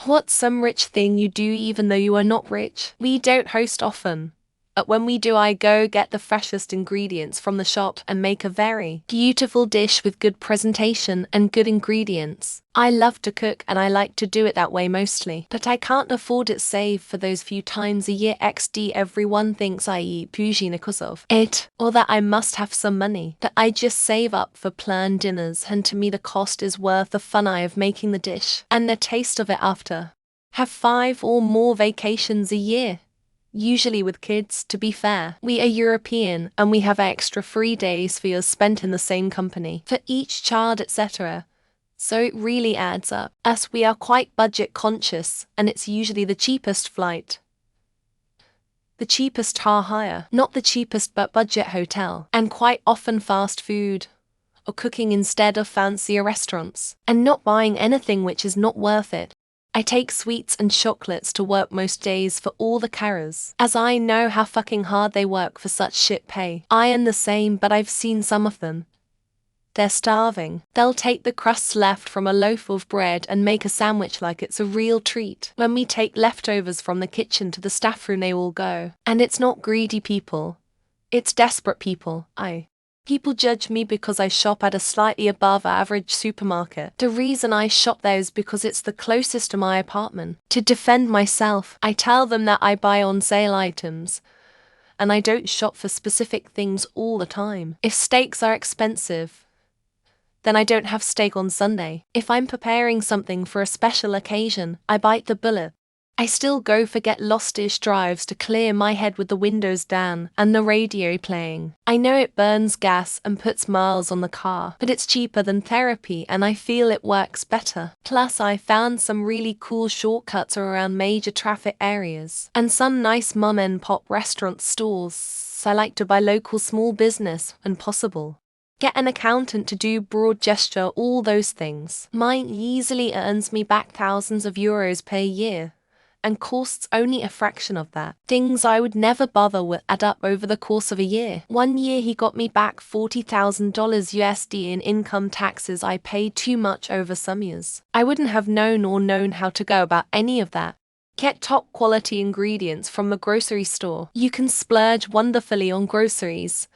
What's some rich thing you do even though you are not rich? We don't host often. But when we do, I go get the freshest ingredients from the shop and make a very beautiful dish with good presentation and good ingredients. I love to cook and I like to do it that way mostly, but I can't afford it save for those few times a year XD everyone thinks I eat bougie because of it, or that I must have some money that I just save up for planned dinners, and to me the cost is worth the fun I of making the dish and the taste of it after. Have 5 or more vacations a year. Usually with kids, to be fair. We are European and we have extra free days for years spent in the same company for each child, etc. So it really adds up. As we are quite budget conscious and it's usually the cheapest flight. The cheapest car hire, not the cheapest but budget hotel, and quite often fast food or cooking instead of fancier restaurants, and not buying anything which is not worth it. I take sweets and chocolates to work most days for all the carers, as I know how fucking hard they work for such shit pay. I am the same, but I've seen some of them. They're starving. They'll take the crusts left from a loaf of bread and make a sandwich like it's a real treat. When we take leftovers from the kitchen to the staff room, they all go. And it's not greedy people. It's desperate people. People judge me because I shop at a slightly above average supermarket. The reason I shop there is because it's the closest to my apartment. To defend myself, I tell them that I buy on sale items, and I don't shop for specific things all the time. If steaks are expensive, then I don't have steak on Sunday. If I'm preparing something for a special occasion, I bite the bullet. I still go for get lost-ish drives to clear my head with the windows down and the radio playing. I know it burns gas and puts miles on the car, but it's cheaper than therapy and I feel it works better. Plus I found some really cool shortcuts around major traffic areas and some nice mum and pop restaurant stalls. I like to buy local small business when possible. Get an accountant to do broad gesture, all those things. Mine easily earns me back thousands of euros per year, and costs only a fraction of that. Things I would never bother with add up over the course of a year. One year he got me back $40,000 USD in income taxes I paid too much over some years. I wouldn't have known how to go about any of that. Get top quality ingredients from the grocery store. You can splurge wonderfully on groceries,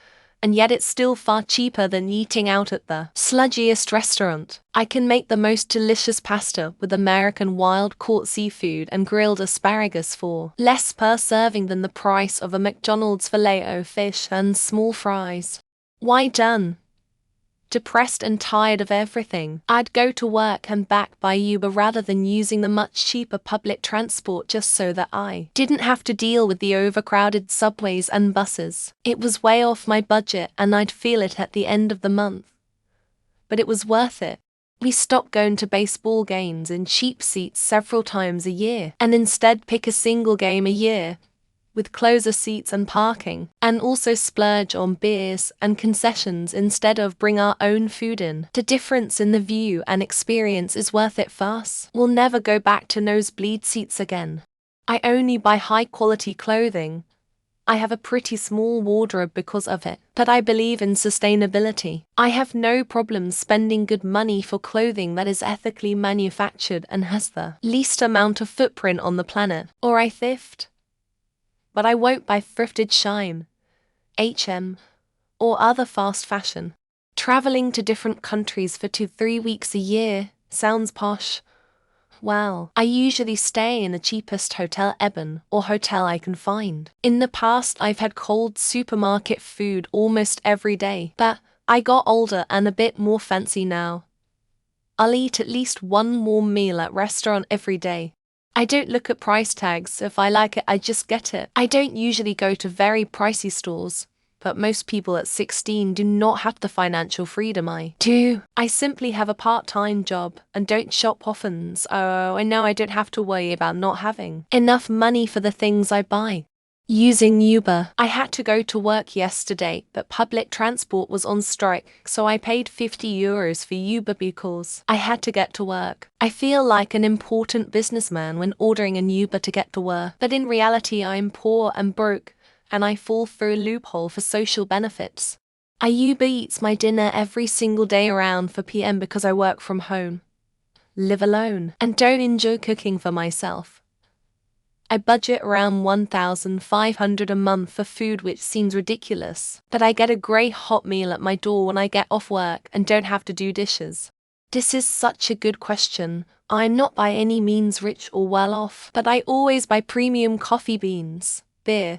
and yet it's still far cheaper than eating out at the sludgiest restaurant. I can make the most delicious pasta with American wild-caught seafood and grilled asparagus for less per serving than the price of a McDonald's filet-o-fish and small fries. Why done? Depressed and tired of everything, I'd go to work and back by Uber rather than using the much cheaper public transport just so that I didn't have to deal with the overcrowded subways and buses. It was way off my budget and I'd feel it at the end of the month. But it was worth it. We stopped going to baseball games in cheap seats several times a year and instead pick a single game a year, with closer seats and parking, and also splurge on beers and concessions instead of bring our own food in. The difference in the view and experience is worth it for us. We'll never go back to nosebleed seats again. I only buy high-quality clothing. I have a pretty small wardrobe because of it, but I believe in sustainability. I have no problem spending good money for clothing that is ethically manufactured and has the least amount of footprint on the planet. Or I thrift. But I won't buy thrifted Shein, H&M, or other fast fashion. Traveling to different countries for 2-3 weeks a year sounds posh. Well, I usually stay in the cheapest hotel or hotel I can find. In the past, I've had cold supermarket food almost every day, but I got older and a bit more fancy now. I'll eat at least one warm meal at restaurant every day. I don't look at price tags. If I like it, I just get it. I don't usually go to very pricey stores, but most people at 16 do not have the financial freedom I do. I simply have a part-time job and don't shop often, so I know I don't have to worry about not having enough money for the things I buy. Using Uber. I had to go to work yesterday, but public transport was on strike, so I paid €50 for Uber because I had to get to work. I feel like an important businessman when ordering an Uber to get to work, but in reality I'm poor and broke, and I fall through a loophole for social benefits. I Uber Eats my dinner every single day around 4 p.m. because I work from home. live alone, and don't enjoy cooking for myself. I budget around $1,500 a month for food, which seems ridiculous, but I get a great hot meal at my door when I get off work and don't have to do dishes. This is such a good question. I'm not by any means rich or well off, but I always buy premium coffee beans, beer,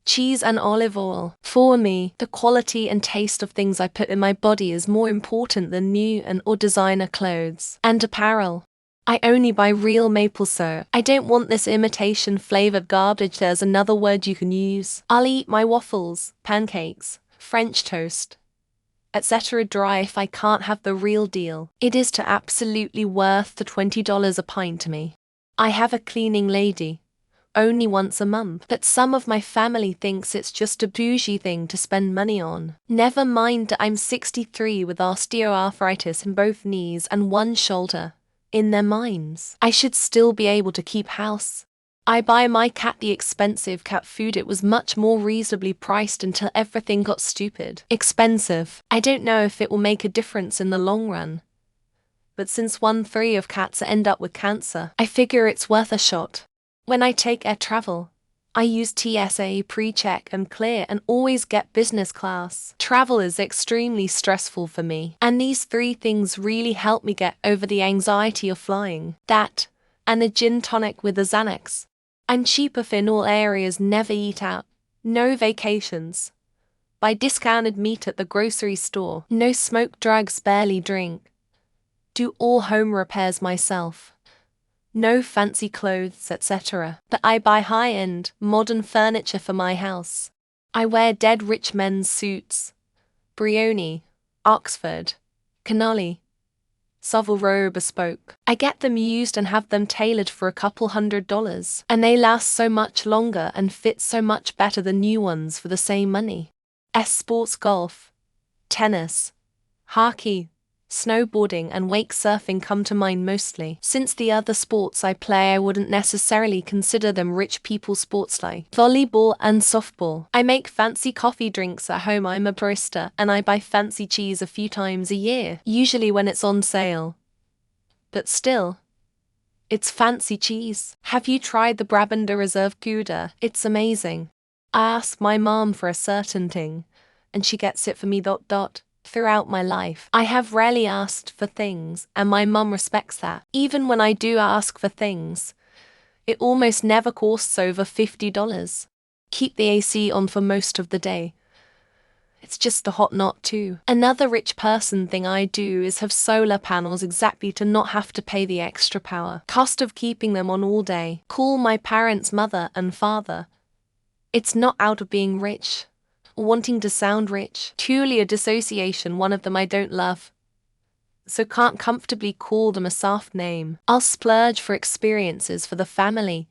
cheese and olive oil. For me, the quality and taste of things I put in my body is more important than new or designer clothes and apparel. I only buy real maple syrup. I don't want this imitation flavored garbage. There's another word you can use. I'll eat my waffles, pancakes, French toast, etc. dry if I can't have the real deal. It is absolutely worth the $20 a pint to me. I have a cleaning lady, only once a month, but some of my family thinks it's just a bougie thing to spend money on. Never mind that I'm 63 with osteoarthritis in both knees and one shoulder. In their minds, I should still be able to keep house. I buy my cat the expensive cat food. It was much more reasonably priced until everything got stupid expensive. I don't know if it will make a difference in the long run, but since 1/3 of cats end up with cancer, I figure it's worth a shot. When I take air travel, I use TSA pre-check and clear and always get business class. Travel is extremely stressful for me, and these 3 things really help me get over the anxiety of flying. That, and a gin tonic with a Xanax. I'm cheap off in all areas, never eat out, no vacations, buy discounted meat at the grocery store, no smoke, drugs, barely drink, do all home repairs myself. No fancy clothes, etc. But I buy high-end, modern furniture for my house. I wear dead rich men's suits. Brioni, Oxford, Canoli, Savile Row bespoke. I get them used and have them tailored for a couple $100, and they last so much longer and fit so much better than new ones for the same money. Sports golf, tennis, hockey, snowboarding and wake surfing come to mind mostly. Since the other sports I play I wouldn't necessarily consider them rich people sports like volleyball and softball. I make fancy coffee drinks at home. I'm a barista and I buy fancy cheese a few times a year, usually when it's on sale. But still, it's fancy cheese. Have you tried the Brabander Reserve Gouda? It's amazing. I ask my mom for a certain thing, and she gets it for me. Throughout my life, I have rarely asked for things, and my mum respects that. Even when I do ask for things, it almost never costs over $50. Keep the AC on for most of the day. It's just the hot knot too. Another rich person thing I do is have solar panels exactly to not have to pay the extra power cost of keeping them on all day. Call my parents mother and father. It's not out of being rich, wanting to sound rich, purely a dissociation. One of them I don't love, so can't comfortably call them a soft name. I'll splurge for experiences for the family.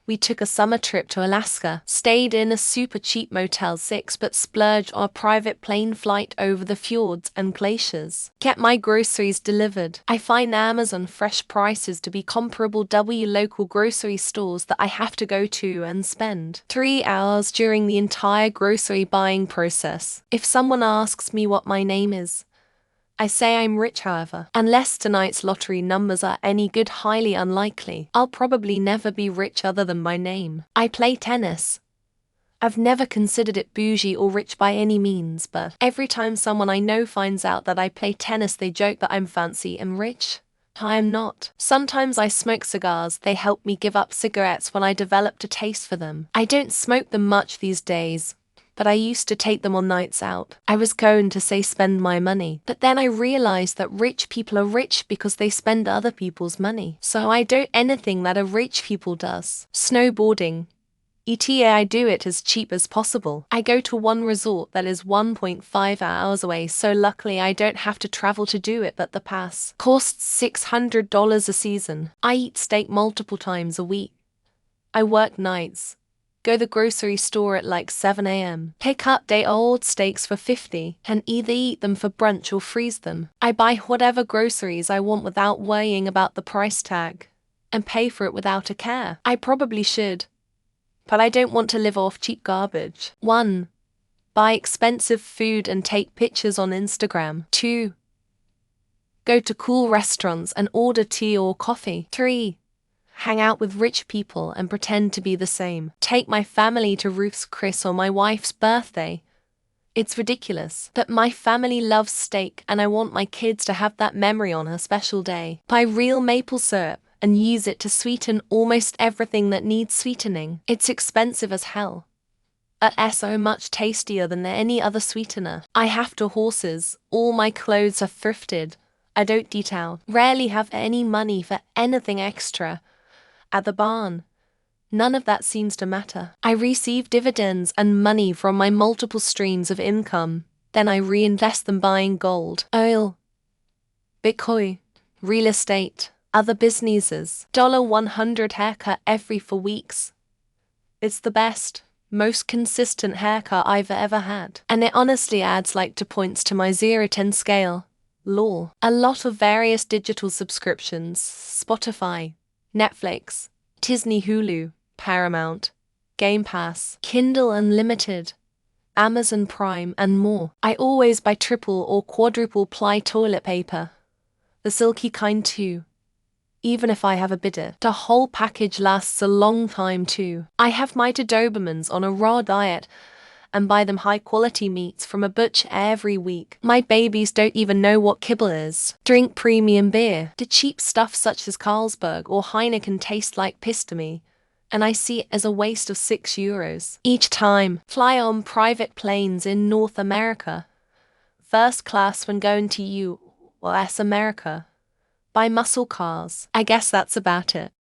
We took a summer trip to Alaska, stayed in a super cheap Motel 6 but splurged on a private plane flight over the fjords and glaciers. Get my groceries delivered. I find Amazon fresh prices to be comparable to local grocery stores that I have to go to and spend 3 hours during the entire grocery buying process. If someone asks me what my name is, I say I'm rich. However, unless tonight's lottery numbers are any good, highly unlikely, I'll probably never be rich other than my name. I play tennis. I've never considered it bougie or rich by any means, but every time someone I know finds out that I play tennis, they joke that I'm fancy and rich. I am not. Sometimes I smoke cigars. They help me give up cigarettes when I developed a taste for them. I don't smoke them much these days, but I used to take them on nights out. I was going to say spend my money, but then I realized that rich people are rich because they spend other people's money. So I do anything that a rich people does. Snowboarding. I do it as cheap as possible. I go to one resort that is 1.5 hours away, so luckily I don't have to travel to do it, but the pass costs $600 a season. I eat steak multiple times a week. I work nights. Go to the grocery store at like 7 a.m. Pick up day-old steaks for $50 and either eat them for brunch or freeze them. I buy whatever groceries I want without worrying about the price tag and pay for it without a care. I probably should, but I don't want to live off cheap garbage. 1. Buy expensive food and take pictures on Instagram. 2. Go to cool restaurants and order tea or coffee. 3. Hang out with rich people and pretend to be the same. Take my family to Ruth's Chris or my wife's birthday. It's ridiculous, but my family loves steak and I want my kids to have that memory on a special day. Buy real maple syrup and use it to sweeten almost everything that needs sweetening. It's expensive as hell, but so much tastier than any other sweetener. I have 2 horses. All my clothes are thrifted. I don't detail. Rarely have any money for anything extra. At the barn, none of that seems to matter. I receive dividends and money from my multiple streams of income. Then I reinvest them buying gold, oil, Bitcoin, real estate, other businesses. $100 haircut every 4 weeks. It's the best, most consistent haircut I've ever had. And it honestly adds like 2 points to my 0-10 scale. Lol. A lot of various digital subscriptions, Spotify, Netflix, Disney, Hulu, Paramount, Game Pass, Kindle Unlimited, Amazon Prime, and more. I always buy triple or quadruple ply toilet paper, the silky kind too, even if I have a bidder. The whole package lasts a long time too. I have my Dobermans on a raw diet and buy them high-quality meats from a butcher every week. My babies don't even know what kibble is. Drink premium beer. The cheap stuff such as Carlsberg or Heineken taste like piss to me, and I see it as a waste of €6 each time. Fly on private planes in North America. First class when going to U.S. America. Buy muscle cars. I guess that's about it.